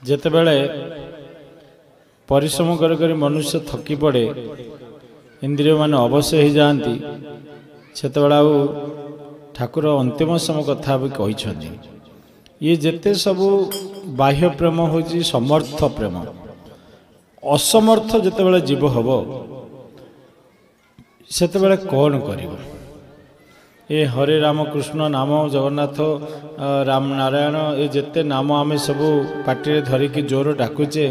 ଯେତେବେଳେ ପରିଶ୍ରମ କରି କରି ମନୁଷ୍ୟ ଥକି ପଡ଼େ, ଇନ୍ଦ୍ରିୟ ମାନେ ଅବଶ୍ୟ ହୋଇଯାଆନ୍ତି, ସେତେବେଳେ ଆଉ ଠାକୁର ଅନ୍ତିମ ସମୟ କଥା ବି କହିଛନ୍ତି। ଇଏ ଯେତେ ସବୁ ବାହ୍ୟ ପ୍ରେମ ହେଉଛି ସମର୍ଥ ପ୍ରେମ, ଅସମର୍ଥ ଯେତେବେଳେ ଜୀବ ହେବ ସେତେବେଳେ କ'ଣ କରିବ? ଏ ହରେ ରାମ କୃଷ୍ଣ ନାମ, ଜଗନ୍ନାଥ ରାମ ନାରାୟଣ, ଏ ଯେତେ ନାମ ଆମେ ସବୁ ପାଟିରେ ଧରିକି ଜୋର ଡାକୁଛେ,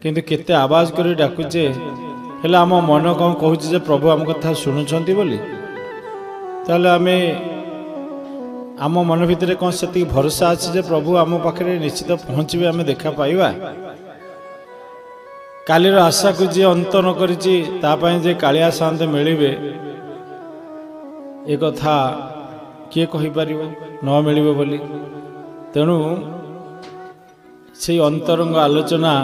କିନ୍ତୁ କେତେ ଆବାଜ କରି ଡାକୁଛେ, ହେଲେ ଆମ ମନ କ'ଣ କହୁଛି ଯେ ପ୍ରଭୁ ଆମ କଥା ଶୁଣୁଛନ୍ତି ବୋଲି? ତାହେଲେ ଆମେ ଆମ ମନ ଭିତରେ କ'ଣ ସେତିକି ଭରସା ଅଛି ଯେ ପ୍ରଭୁ ଆମ ପାଖରେ ନିଶ୍ଚିତ ପହଞ୍ଚିବେ, ଆମେ ଦେଖା ପାଇବା? କାଲିର ଆଶାକୁ ଯିଏ ଅନ୍ତ ନ କରିଛି ତା ପାଇଁ ଯେ କାଳିଆ ସାନ୍ତେ ମିଳିବେ, ଏ କଥା କିଏ କହିପାରିବ ନ ମିଳିବ ବୋଲି? ତେଣୁ ସେଇ ଅନ୍ତରଙ୍ଗ ଆଲୋଚନା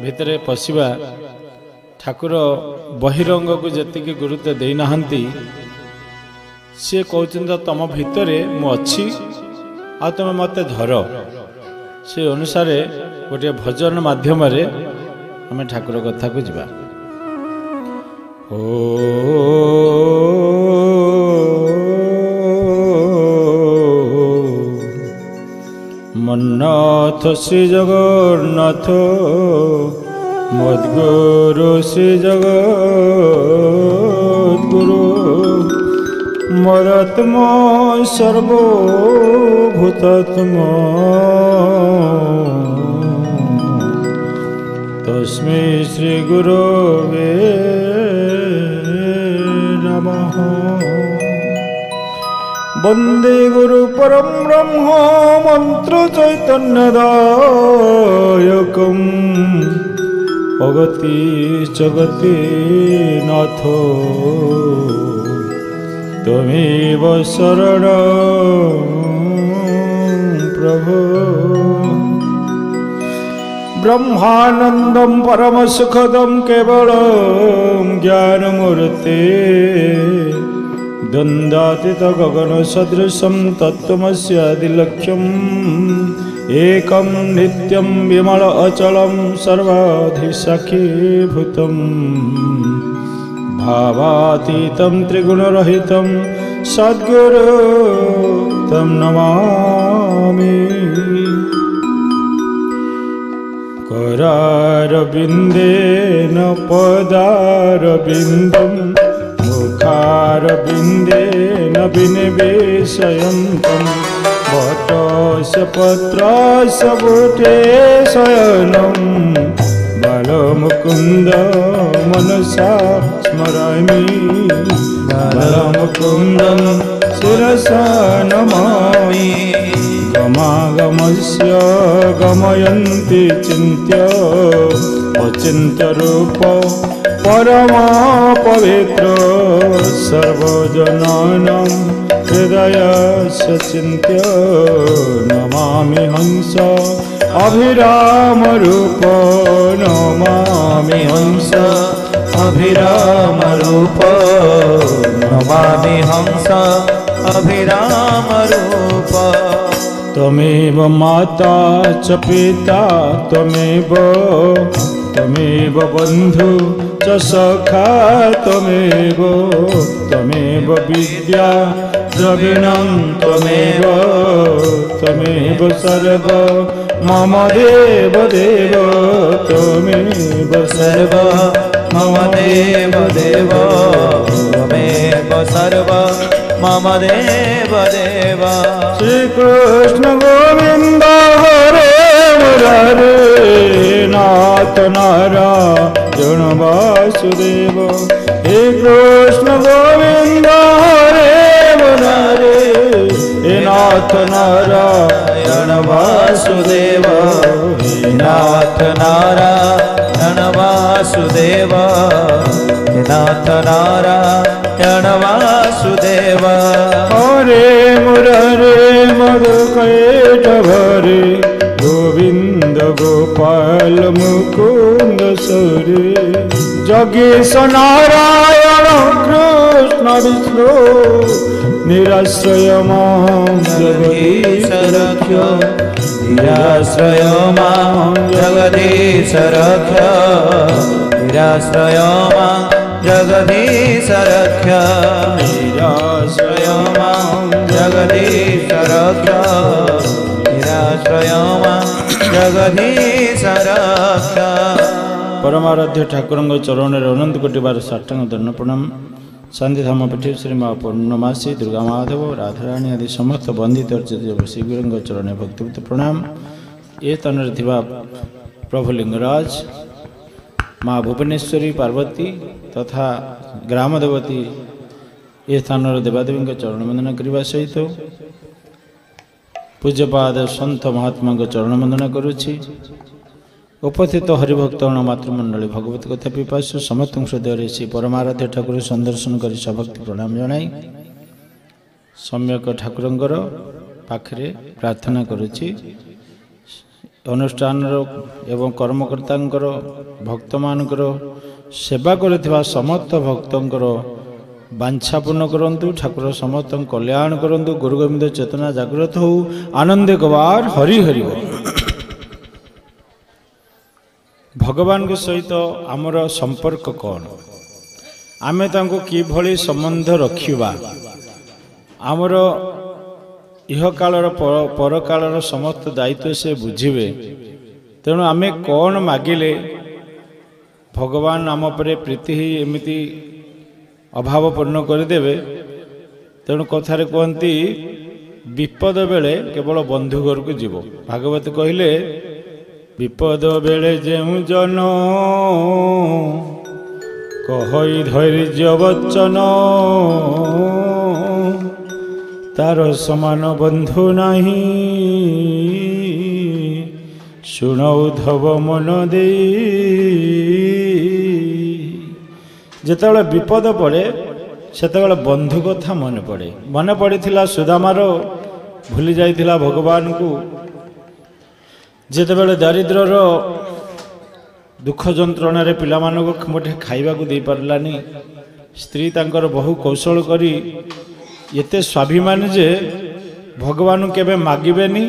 ଭିତରେ ପଶିବା। ଠାକୁର ବହିରଙ୍ଗକୁ ଯେତିକି ଗୁରୁତ୍ୱ ଦେଇନାହାନ୍ତି, ସିଏ କହୁଛନ୍ତି ତମ ଭିତରେ ମୁଁ ଅଛି, ଆଉ ତମେ ମୋତେ ଧର। ସେ ଅନୁସାରେ ଗୋଟିଏ ଭଜନ ମାଧ୍ୟମରେ ଆମେ ଠାକୁର କଥାକୁ ଯିବା। ମନ୍ନାଥ ଶ୍ରୀ ଜଗନ୍ନାଥ, ମଦ୍ଗୁରୁ ଶ୍ରୀ ଜଗଦ୍ଗୁରୁ, ମଦାତ୍ମା ସର୍ବଭୂତାତ୍ମା, ତସ୍ମୈ ଶ୍ରୀ ଗୁରବେ ନମଃ। বন্দে গুরু পরম ব্রহ্ম মন্ত্র চৈতন্যদায়কম, অগতি জগতি নাথ, त्वमेव शरणं प्रभो। ब्रह्मानंदं परमसुखदं केवलं ज्ञानमूर्ते, द्वन्द्वातीत गगनसदृशं तत्त्वमस्यादिलक्ष्यम्, एकं नित्यं विमल अचलं सर्वाधिसाक्षीभूतं, भावातीतं त्रिगुणरहितं सद्गुरु तं नमामि। करारविन्देन पदारविन्दं, मुखारविन्देन विनिवेशयन्तं, वटस्य पत्रस्य पुटे शयनं, बालमुकुन्द मनसा स्मरामि, बालमुकुन्दं शिरसा नमामि। गमागमस्य गमयन्ति चिन्त्य, अचिन्त्यरूप परमा पवित्र, सर्वजनानां हृदयस्य चिन्त्य, नमामि हंस अभिराम रूप, नमामि हंस अभिराम रूप, नमामि हंस अभिराम रूप। त्वमेव माता च पिता, त्वमेव बन्धु च सखा, त्वमेव विद्या द्रविणं, त्वमेव सर्व मम देव देव, त्वमेव सर्व मम देव देव, त्वमेव सर्व मम देव देव। श्री कृष्ण गोविंद हरे मुरारे, नाथ नारायण वासुदेव। हे कृष्ण गोविंद हरे मुरारे, हे नाथ नारायण वासुदेव, हे नाथ नारायण वासुदेव, हे नाथ नारायण वासुदेव। हरे मुरारे मधुकैटभरे, गोविंद गोपाल मुकुंद सौरी जगेश नारायण कृष्ण विष्णु निराश्रय मां जगदीश रक्ष निराश्रय मां जगदीश रक्ष निराश्रय मां जगदीश रक्ष निराश्रय मां जगदीश रक्ष निराश्रय मां जगदीश रक्ष। परमाराध्य ठाकुर चरण अनंत कोटि बार साष्टांग दंड प्रणाम। शांति धाम पीठी श्री माँ पूर्णमासी दुर्गा महादेव राधाराणी आदि समस्त वंदित अर्चित श्रीगुरु चरण भक्तिवृत प्रणाम। ये तन प्रभु लिंगराज माँ भुवनेश्वरी पार्वती तथा ग्राम देवती ये स्थान देवादेवी चरण वंदना करने सहित पूज्यपाद सन्थ महात्मा चरण वंदना करुछि। उपस्थित हरिभक्तगण मातृमंडली भगवत कथा पिपासु समस्त हृदय श्री परमाराध्य ठाकुर संदर्शन कर सभक्ति प्रणाम जनाई सम्यक ठाकुरंकर पाखरे प्रार्थना करुछि। अनुष्ठान एवं कर्मकर्तांकर भक्त मानकर सेवा करुथिबा समस्त भक्तंकर बांछा पूर्ण करंतु ठाकुर समस्त कल्याण करंतु गुरु गोविंद चेतना जागृत हो आनंदे गवार हरि हरि हो। भगवान के सहित आमर संपर्क कौन आमे तांको कि भली संबंध रखिबा आमर इह कालर पर कालर समस्त दायित्व से बुझिबे। तेणु आमे कौन मागिले भगवान आम परे प्रीति ही एमिति अभाव पूर्ण करदेवे। तेणु कथारे कहती विपद बेले केवल बंधु घर को जीव। भागवत कहले विपद बेले जेउ जन कहई धैर्य वचन तार समान बंधु नाही शुणौ धव मन दे। जेतेबेले विपद पड़े सेतेबेले बंधु कथा मन पड़े। मन पड़िथिला सुदामार भूली जाइथिला भगवान को। जेतेबेले दारिद्रर दुख जंत्रणा रे पिला मानक मोटे खाइबा को दे पारलानी स्त्री तांकर बहु कौशल करी एते स्वाभिमान जे भगवान केबे मागिबेनी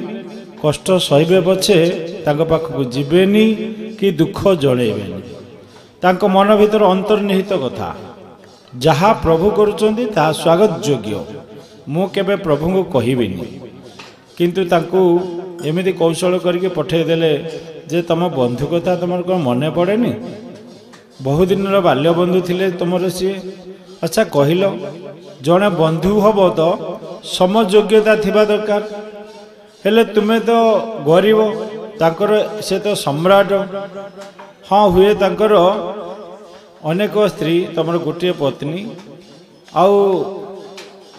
कष्ट सहिबे पछे तांको पाखकु जिबेनी कि दुख जणेबेनी। तांको मन भीतर अंतर्निहित कथा जहा प्रभु करुचंदी ता स्वागत योग्य मु केबे प्रभु को कहिबिनी। किंतु तांको एमिति कौशल करके पठे देले जे तम बंधु कथा तुमर को मन पड़ेनी बहुदिन बाल्य बंधु थिले तुमर सी। अच्छा कहिल जड़े बंधु हम तो समयोग्यता थिबा दरकार हेले तुमे तो गरीब ताकर से तो सम्राट। हाँ हुए ताकर अनेक स्त्री तुमर गोटे पत्नी आउ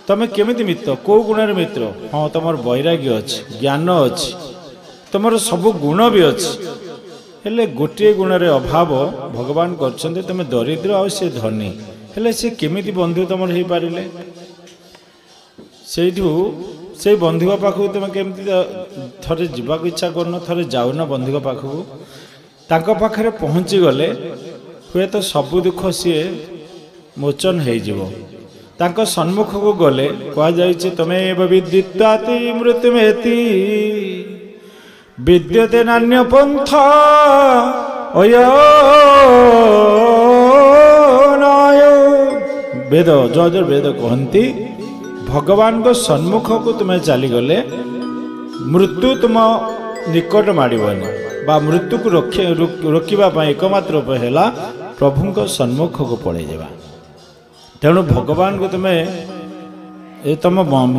तमें केमिति मित्र कौ गुण मित्र। हाँ तुम वैराग्य अच्छी ज्ञान अच्छी तुमर सब गुण भी अच्छी हेले गोटे गुण रे अभाव भगवान करछन्ते तुम दरिद्र आ से धनी हेले से केमिति बंधु तुम हो पारे। सेठू से बंधु पाखु तुम केमिति थरे जीवाक इच्छा करन थरे जाऊना बंधु पाखु तांको पाखरे पहुँची गले हुए तो सब दुख सी मोचन हो जिवो। तांको सन्मुख को गले कह जाइए तमेव विदित्वाति मृत्युमेति विद्यते नान्य पंथा अयनाय। वेद जजर वेद कहती भगवान को सन्मुख को तुम्हें चली गले मृत्यु तुम निकट माड़बनी बा मृत्यु को रोकवा एकमात्र उपाय है प्रभु को सन्मुख को पड़े जावा। तेणु भगवान को तुम्हें ए तुम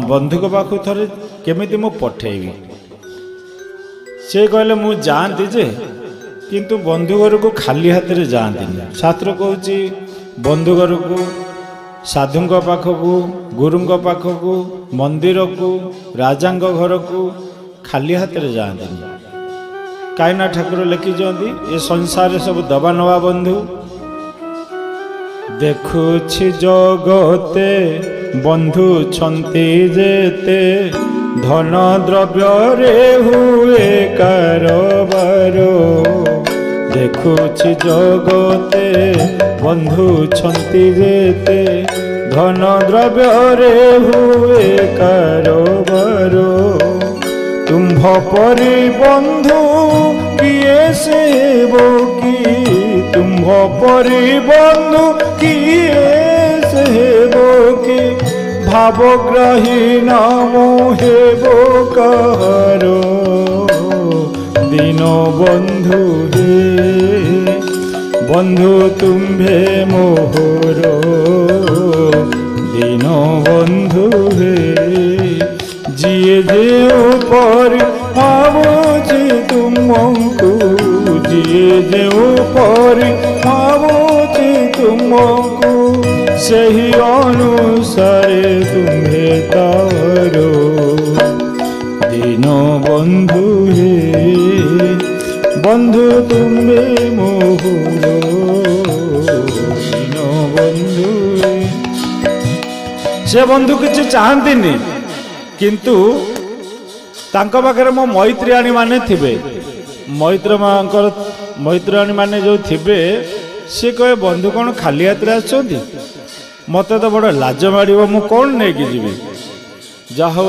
बंधु पाखु थरे केमिति मु पठेबी से कहले मु जानती जे किंतु बंधु घर को खाली हाथ रे जानती। शास्त्र कहूँ बंधु घर को साधु पाखक गुरु पाखक मंदिर को राजा घर को खाली हाथ रे जानती। कहीं ठाकुर लिखी ये संसार सब दबा नवा बंधु देखुछि जगते बंधु छंती जेते धन द्रव्य रे हुए कारबार देखुछि जगते बंधु छंती जेते धन द्रव्य रे हुए कारबार तुम्भ परि बंधु किए सेबो की तुम्भ परि बंधु किए सेबो की भावग्राही नाम हेबो कहारो दीन बंधु हे बंधु तुम्भे मोहर दीन बंधु हे जिए जे ऊपर भावुछि तुमको जिए जे ऊपर भावुछि तुमको सही अनुसारे तुम्हे तारो दीन बंधु हे बंधु तुम्हे मोहरो दीन बंधु हे से बंधु किछि चाहंतिनी किंतु तांको पाखरे मो मैत्रियाणी माने थिबे मैत्रियाणी माने जो थिबे सी कहे बंधु कौन खाली हाथ आसुँच मत तो बड़ लाज माड़ मु कौन नहीं जीवी जाहु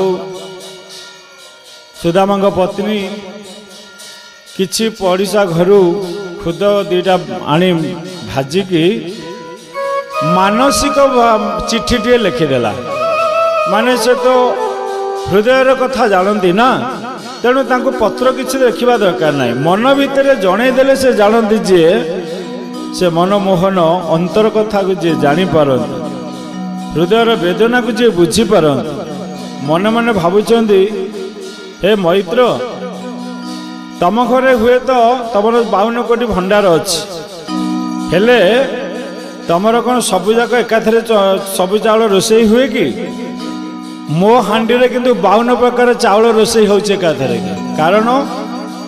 सुदामा पत्नी किछि पड़िशा घर खुद दीटा आनी भाजिकी मानसिक चिठी टे लिखिदेला माने से तो हृदय कथा जानती ना तेणु तांको पत्र किछि देखा दरकार ना मन भितर जनईदेले से जानती जे से मनमोहन अंतर कथा को जी जापारती हृदयर वेदना को जी बुझीपारती मन मन भावुंट हे मैत्र तम घरे हुए तो तुम 52 कोटी भंडार अच्छी हेले तमर कौन सबुजाक एकाथरे सबु चाउल रोषेई हुए कि मो हांडी रे किंतु 52 प्रकार चाउल रोषेई होचे एकाथरे कारण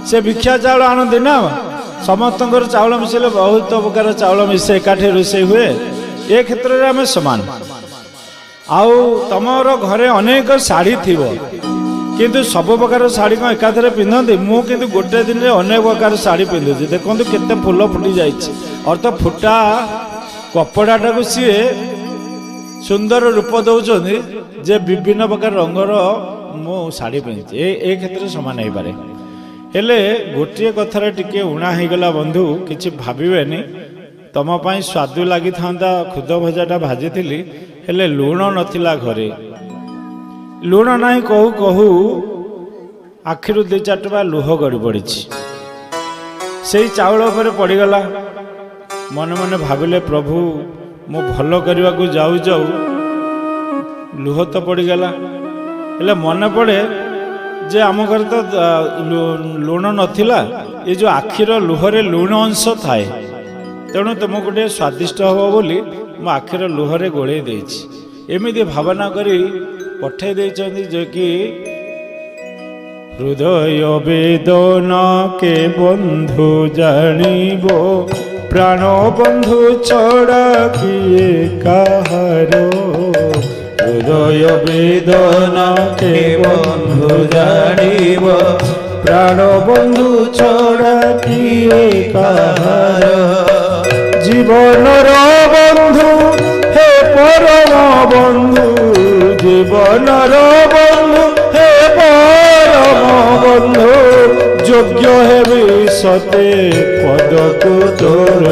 से भिक्षा चाउल आनंदी ना समस्त चाउल मिसेले बहुत प्रकार चाउल मिसे एकाठी रोषेई हुए ए क्षेत्र में आम समान आउ तमर घरे अनेक शाढ़ी थी किंतु सब प्रकार शाढ़ी कौन एकाथरे पिंधती मु किंतु गोटे दिन में अनेक प्रकार शाढ़ी पिंधुची देखो केते फूल फुटी जाइए अर्थ फुटा कपड़ाटा को सी सुंदर रूप दौरान जे विभिन्न प्रकार रंगर मु शाढ़ी पिंधि ए क्षेत्र समान हो पारे हेले गोटे कथार टिके उणा होगला बंधु किछि भाबिबेनी तम पाई स्वादु लगी था खुद भजाटा भाजी हेले लुण नथिला घरे लुण नहीं कहू कहू आखिरु 2-4 टपा लुह गड़ी पड़ी से चाउल पर पड़गला मन मन भाविले प्रभु मु भल करने को जाऊ जाऊ लुह तो पड़गला हेले मन पड़े जे आम घर तो लुण नथिला ये जो आखिर लुहरे लुण अंश थाए तेणु तुमको गोटे स्वादिष्ट हम बोली मो आखिर लुहरे गोले एमती भावना करी पठे जो कि हृदय वेदना के बंधु जानिबो प्राण बंधु छड़ा किए काहारो हृदय वेदना के बंधु जानिबो प्राण बंधु छड़ा किए काहारो जीवन बंधु हे परम बंधु जीवन बंधु हे परम बंधु योग्य हेबि सते पद को तोर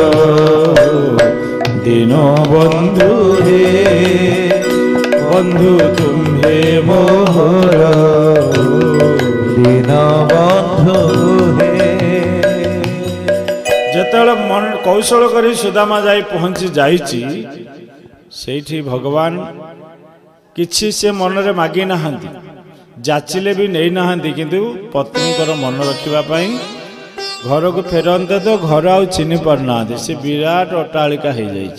दीन बंधु हे बंधु तुम्हे मोहर दीन बंधु हे जेतेबेले मन कौशल करी सुदामा जाई पहुंची जाइची सेठी भगवान किछि से मन रे मागी नाहंती जाचिले भी नहीं नाहंती किंतु पत्नी मन रखिबा पई घर को फेरंते तो घर आउ चिन्ह पारना से विराट अट्टालिका हो जाइए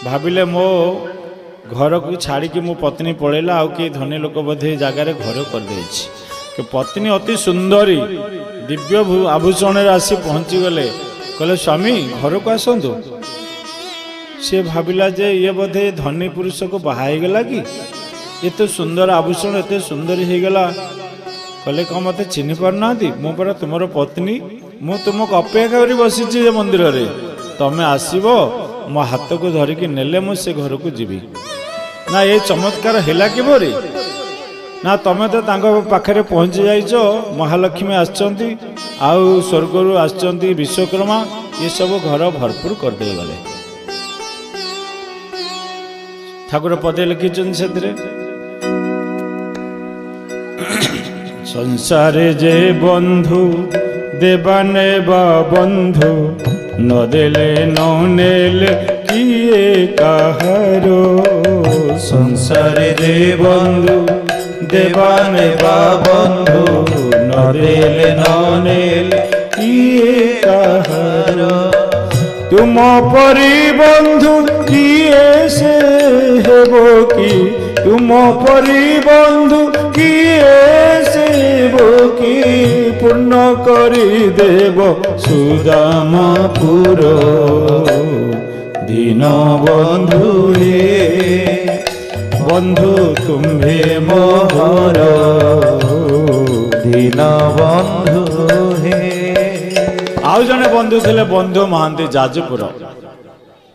भाविले मो घर को छाड़ी मो पत्नी पड़ेला आउ कि धनी लोक बोधे जगार घर करदे कि पत्नी अति सुंदरी दिव्य आभूषण आसी पहुँची गले कहले स्वामी घर को आसतु सी भाविला जे ये बोधे धनी पुरुष को बाहाईगला कि एते सुंदर आभूषण एते सुंदर हो गला कहले कौन मत चिन्ह पारना मु परा तुम पत्नी मु तुमको अपेक्षा कर बसी मंदिर रे तमें आसब मो हाथ को धरिकी नेले मु से घर को जीवी ना ये चमत्कार है किपरि ना तमें तो पाखे पहुँची जाइच महालक्ष्मी आसचंती आउ स्वर्ग आसचंती विश्वकर्मा ये सब घर भरपूर करदे गले ठाकुर पदे लिखिं से संसारे जे बंधु देवा नेबा बंधु न देले न नेले किए काहारो संसारे जे बंधु देवा नेबा बंधु न देले न नेले किए काहारो तुम परी बंधु किए से हेबो की तुम परी बंधु किए से हेबो की पूर्ण करी देव सुदामपुर दीन बंधु हे बंधु तुम्हे मोहर दीन बंधु हे आउ जने बंधु थे बंधु महांती जाजपुर